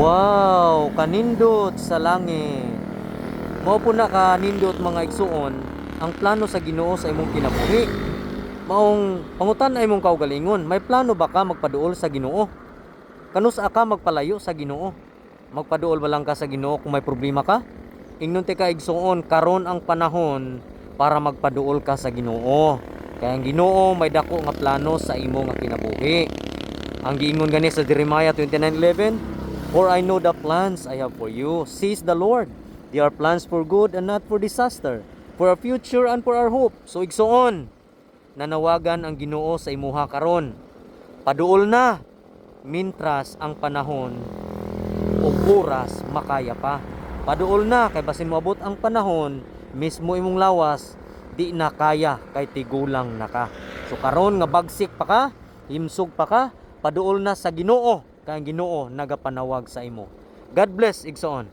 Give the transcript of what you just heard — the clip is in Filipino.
Wow, kanindot sa langit. Mao po na kanindot mga igsuon ang plano sa Ginoo sa imong kinabuhi. Maong pangutan ay imong kaugalingon, may plano ba ka magpaduol sa Ginoo? Kanus ka magpalayo sa Ginoo? Magpaduol ba lang ka sa Ginoo kung may problema ka? Ingnon ti ka igsuon, karon ang panahon para magpaduol ka sa Ginoo. Kaya ang Ginoo may dako nga plano sa imo nga kinabuhi. Ang giingon gani sa Jeremiah 29:11, "For I know the plans I have for you, says the Lord. They are plans for good and not for disaster, for our future and for our hope." So igsuon, nanawagan ang Ginoo sa imuha karon. Paduol na mintras ang panahon o oras makaya pa. Paduol na kay basin moabot ang panahon mismo imong lawas di na kaya kay tigulang na ka. So karon nga bagsik pa ka, himsog pa ka, paduol na sa Ginoo kay ang Ginoo nagapanawag sa imo. God bless igsoon.